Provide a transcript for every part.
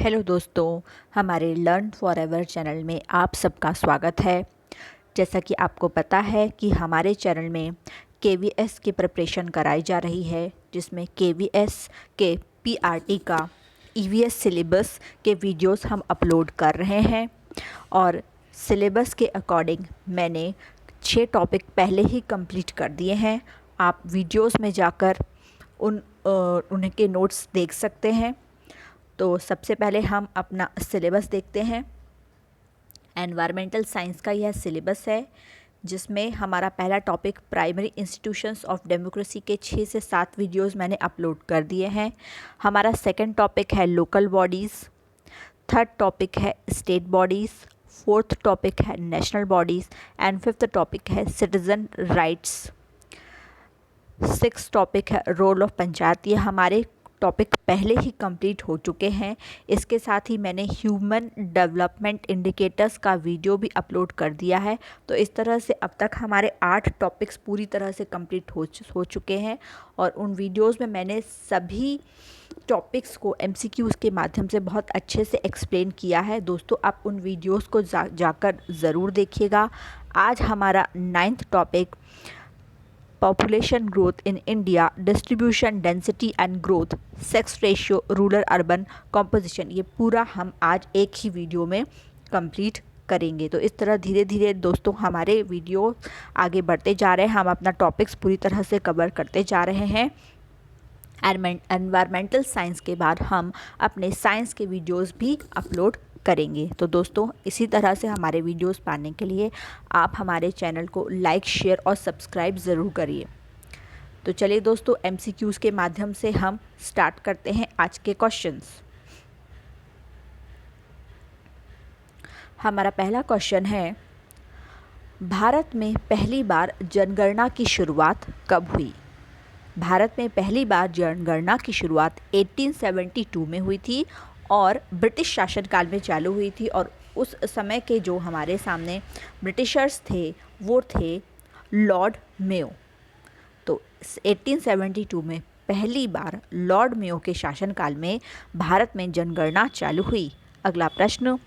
Hello दोस्तों, हमारे learn forever channel में आप सबका स्वागत है। जैसा कि आपको पता है कि हमारे चैनल में केवीएस की प्रिपरेशन कराई जा रही है, जिसमें केवीएस के पीआरटी का ईवीएस सिलेबस के वीडियोस हम अपलोड कर रहे हैं और सिलेबस के अकॉर्डिंग मैंने 6 टॉपिक पहले ही कंप्लीट कर दिए हैं। आप वीडियोस में जाकर उनके नोट्स देख सकते हैं। तो सबसे पहले हम अपना सिलेबस देखते हैं। एनवायरमेंटल साइंस का यह सिलेबस है, जिसमें हमारा पहला topic primary institutions of democracy के 6 से 7 वीडियोस मैंने अपलोड कर दिए हैं। हमारा सेकंड टॉपिक है लोकल बॉडीज़, थर्ड टॉपिक है स्टेट बॉडीज़, फोर्थ टॉपिक है national bodies and fifth topic है सिटीज़न राइट्स, सिक्स टॉपिक है रोल ऑफ पंचायत। ये हमारे टॉपिक पहले ही कंप्लीट हो चुके हैं। इसके साथ ही मैंने ह्यूमन डेवलपमेंट इंडिकेटर्स का वीडियो भी अपलोड कर दिया है। तो इस तरह से अब तक हमारे 8 टॉपिक्स पूरी तरह से कंप्लीट हो चुके हैं और उन वीडियोस में मैंने सभी टॉपिक्स को एमसीक्यूज़ के माध्यम से बहुत अच्छे से एक्सप्लेन किया है। दोस्तों, आप उन वीडियोस को जाकर ज़रूर देखिएगा। आज हमारा 9th topic population growth in India, distribution, density and growth, sex ratio, rural urban composition, ये पूरा हम आज एक ही वीडियो में कंप्लीट करेंगे। तो इस तरह धीरे धीरे दोस्तों हमारे वीडियो आगे बढ़ते जा रहे हैं। हम अपना टॉपिक्स पूरी तरह से कवर करते जा रहे हैं। एनवायरमेंटल साइंस के बाद हम अपने साइंस के वीडियोस भी अपलोड करेंगे। तो दोस्तों, इसी तरह से हमारे वीडियोस पाने के लिए आप हमारे चैनल को लाइक, शेयर और सब्सक्राइब ज़रूर करिए। तो चलिए दोस्तों, एमसीक्यूज़ के माध्यम से हम स्टार्ट करते हैं आज के क्वेश्चंस। हमारा पहला क्वेश्चन है, भारत में पहली बार जनगणना की शुरुआत कब हुई? भारत में पहली बार जनगणना की शुरुआत 1872 में हुई थी और ब्रिटिश शासनकाल में चालू हुई थी। और उस समय के जो हमारे सामने ब्रिटिशर्स थे वो थे लॉर्ड मेयो। तो 1872 में पहली बार लॉर्ड मेयो के शासनकाल में भारत में जनगणना चालू हुई। अगला प्रश्न,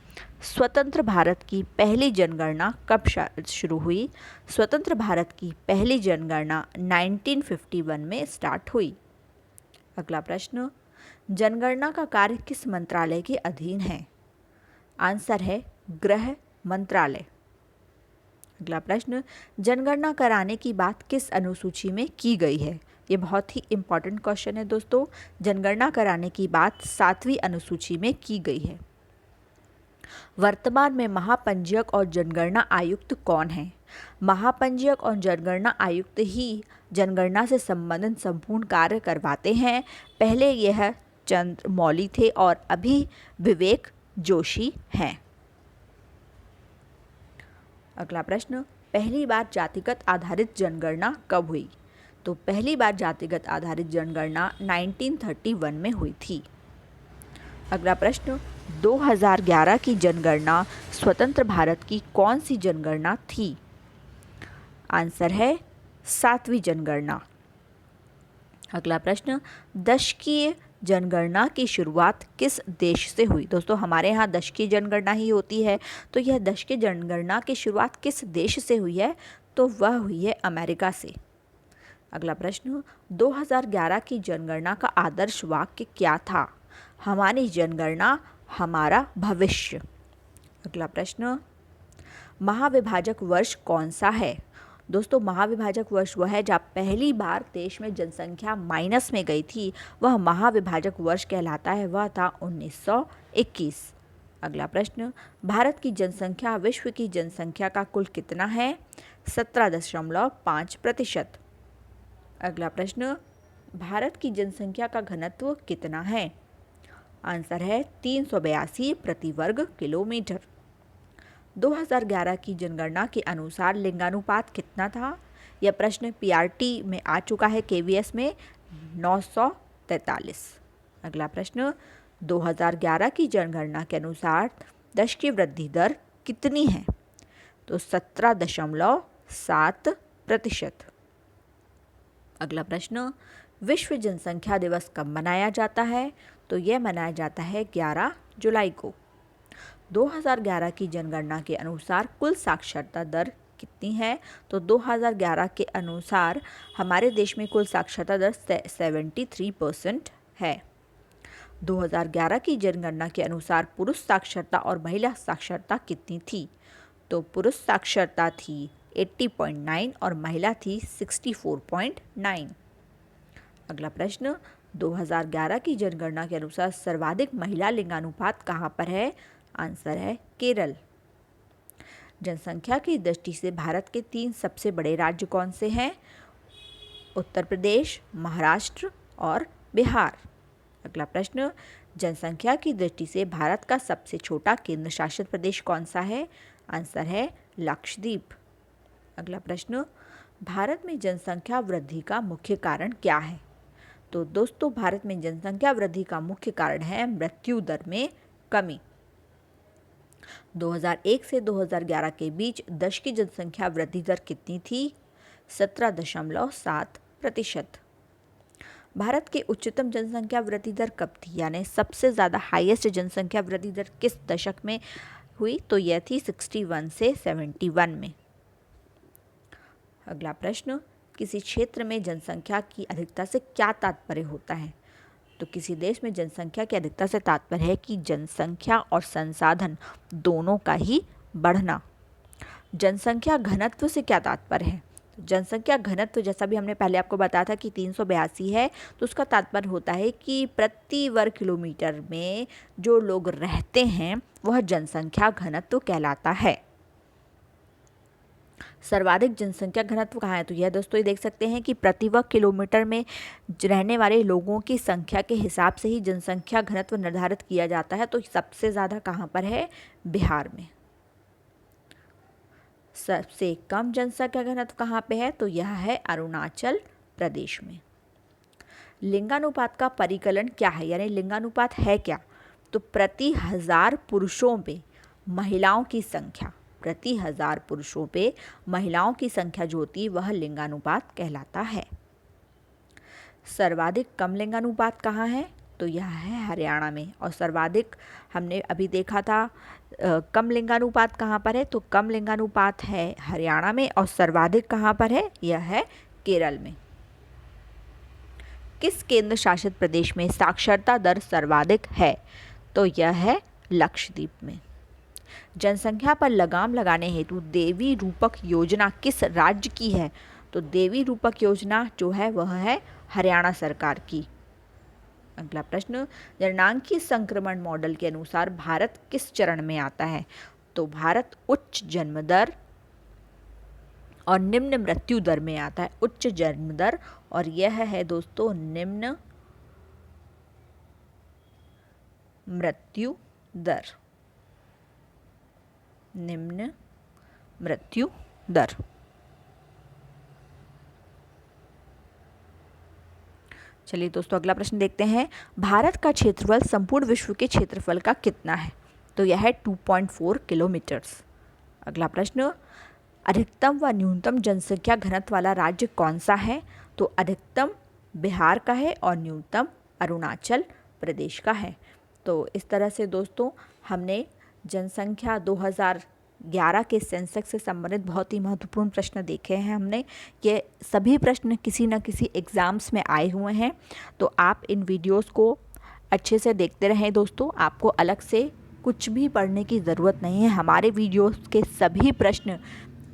स्वतंत्र भारत की पहली जनगणना कब शुरू हुई? स्वतंत्र भारत की पहली जनगणना 1951 में स्टार्ट हुई। अगला प्रश्न, जनगणना का कार्य किस मंत्रालय के अधीन है? आंसर है गृह मंत्रालय। अगला प्रश्न, जनगणना कराने की बात किस अनुसूची में की गई है? ये बहुत ही इम्पॉर्टेंट क्वेश्चन है दोस्तों। जनगणना कराने की बात 7वीं अनुसूची में की गई है। वर्तमान में महापंजीयक और जनगणना आयुक्त कौन है? महापंजीयक और जनगणना आयुक्त ही जनगणना से संबंधित संपूर्ण कार्य करवाते हैं। पहले यह चंद्रमौली थे और अभी विवेक जोशी हैं। अगला प्रश्न, पहली बार जातिगत आधारित जनगणना कब हुई? तो पहली बार जातिगत आधारित जनगणना 1931 में हुई थी। अगला प्रश्न, 2011 की जनगणना स्वतंत्र भारत की कौन सी जनगणना थी? आंसर है 7वीं जनगणना। अगला प्रश्न, दशकीय जनगणना की शुरुआत किस देश से हुई? दोस्तों, हमारे यहाँ दशकीय जनगणना ही होती है। तो यह दशकीय जनगणना की शुरुआत किस देश से हुई है? तो वह हुई है अमेरिका से। अगला प्रश्न, 2011 की जनगणना का आदर्श वाक्य क्या था? हमारी जनगणना हमारा भविष्य। अगला प्रश्न, महाविभाजक वर्ष कौन सा है? दोस्तों, महाविभाजक वर्ष वह है जब पहली बार देश में जनसंख्या माइनस में गई थी। वह महाविभाजक वर्ष कहलाता है। वह था 1921। अगला प्रश्न, भारत की जनसंख्या विश्व की जनसंख्या का कुल कितना है? 17.5%। अगला प्रश्न, भारत की जनसंख्या का घनत्व कितना है? आंसर है 382 प्रति वर्ग किलोमीटर। 2011 की जनगणना के अनुसार लिंगानुपात कितना था? यह प्रश्न पीआरटी में आ चुका है, केवीएस में 943। अगला प्रश्न, 2011 की जनगणना के अनुसार दशकीय वृद्धि दर कितनी है? तो 17.7%। अगला प्रश्न, विश्व जनसंख्या दिवस कब मनाया जाता है? तो यह मनाया जाता है 11 जुलाई को। 2011 की जनगणना के अनुसार कुल साक्षरता दर कितनी है? तो 2011 के अनुसार हमारे देश में कुल साक्षरता दर 73% है। 2011 की जनगणना के अनुसार पुरुष साक्षरता और महिला साक्षरता कितनी थी? तो पुरुष साक्षरता थी 80.9 और महिला थी 64.9। अगला प्रश्न, 2011 की जनगणना के अनुसार सर्वाधिक महिला लिंगानुपात कहाँ पर है? आंसर है केरल। जनसंख्या की दृष्टि से भारत के 3 सबसे बड़े राज्य कौन से हैं? उत्तर प्रदेश, महाराष्ट्र और बिहार। अगला प्रश्न, जनसंख्या की दृष्टि से भारत का सबसे छोटा केंद्र शासित प्रदेश कौन सा है? आंसर है लक्षद्वीप। अगला प्रश्न, भारत में जनसंख्या वृद्धि का मुख्य कारण क्या है? तो दोस्तों, भारत में जनसंख्या वृद्धि का मुख्य कारण है मृत्यु दर में कमी। 2001 से 2011 के बीच देश की जनसंख्या वृद्धि दर कितनी थी? 17.7%। भारत की उच्चतम जनसंख्या वृद्धि दर कब थी, यानी सबसे ज़्यादा हाईएस्ट जनसंख्या वृद्धि दर किस दशक में हुई? तो यह थी 61 से 71 में। अगला प्रश्न, किसी क्षेत्र में जनसंख्या की अधिकता से क्या तात्पर्य होता है? तो किसी देश में जनसंख्या की अधिकता से तात्पर्य है कि जनसंख्या और संसाधन दोनों का ही बढ़ना। जनसंख्या घनत्व से क्या तात्पर्य है? जनसंख्या घनत्व, जैसा भी हमने पहले आपको बताया था कि 382 है, तो उसका तात्पर्य होता है कि प्रति वर्ग किलोमीटर में जो लोग रहते हैं वह जनसंख्या घनत्व कहलाता है। सर्वाधिक जनसंख्या घनत्व कहाँ है? तो यह दोस्तों ये देख सकते हैं कि प्रति वर्ग किलोमीटर में रहने वाले लोगों की संख्या के हिसाब से ही जनसंख्या घनत्व निर्धारित किया जाता है। तो सबसे ज़्यादा कहाँ पर है? बिहार में। सबसे कम जनसंख्या घनत्व कहाँ पे है? तो यह है अरुणाचल प्रदेश में। लिंगानुपात का परिकलन क्या है, यानी लिंगानुपात है क्या? तो प्रति 1000 पुरुषों पे महिलाओं की संख्या, प्रति 1000 पुरुषों पे महिलाओं की संख्या जो होती है वह लिंगानुपात कहलाता है। सर्वाधिक कम लिंगानुपात कहाँ है? तो यह है हरियाणा में। और सर्वाधिक हमने अभी देखा था कम लिंगानुपात कहाँ पर है? तो कम लिंगानुपात है हरियाणा में। और सर्वाधिक कहाँ पर है? यह है केरल में। किस केंद्र शासित प्रदेश में साक्षरता दर सर्वाधिक है? तो यह है लक्षद्वीप में। जनसंख्या पर लगाम लगाने हेतु देवी रूपक योजना किस राज्य की है? तो देवी रूपक योजना जो है वह है हरियाणा सरकार की। अगला प्रश्न, जननांगीय संक्रमण मॉडल के अनुसार भारत किस चरण में आता है? तो भारत उच्च जन्म दर और निम्न मृत्यु दर में आता है। उच्च जन्म दर और यह है दोस्तों निम्न मृत्यु दर। निम्न मृत्यु दर। चलिए दोस्तों, अगला प्रश्न देखते हैं। भारत का क्षेत्रफल संपूर्ण विश्व के क्षेत्रफल का कितना है? तो यह है 2.4 किलोमीटर्स। अगला प्रश्न, अधिकतम व न्यूनतम जनसंख्या घनत्व वाला राज्य कौन सा है? तो अधिकतम बिहार का है और न्यूनतम अरुणाचल प्रदेश का है। तो इस तरह से दोस्तों हमने जनसंख्या 2011 के सेंसस से संबंधित बहुत ही महत्वपूर्ण प्रश्न देखे हैं। हमने ये सभी प्रश्न किसी न किसी एग्ज़ाम्स में आए हुए हैं। तो आप इन वीडियोस को अच्छे से देखते रहें दोस्तों। आपको अलग से कुछ भी पढ़ने की ज़रूरत नहीं है। हमारे वीडियोस के सभी प्रश्न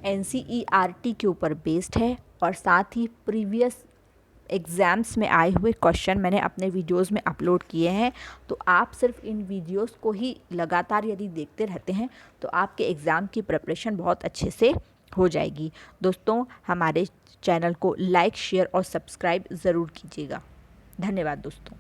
NCERT के ऊपर बेस्ड है और साथ ही प्रीवियस एग्ज़ाम्स में आए हुए क्वेश्चन मैंने अपने वीडियोस में अपलोड किए हैं। तो आप सिर्फ इन वीडियोस को ही लगातार यदि देखते रहते हैं तो आपके एग्ज़ाम की प्रिपरेशन बहुत अच्छे से हो जाएगी। दोस्तों, हमारे चैनल को लाइक, शेयर और सब्सक्राइब ज़रूर कीजिएगा। धन्यवाद दोस्तों।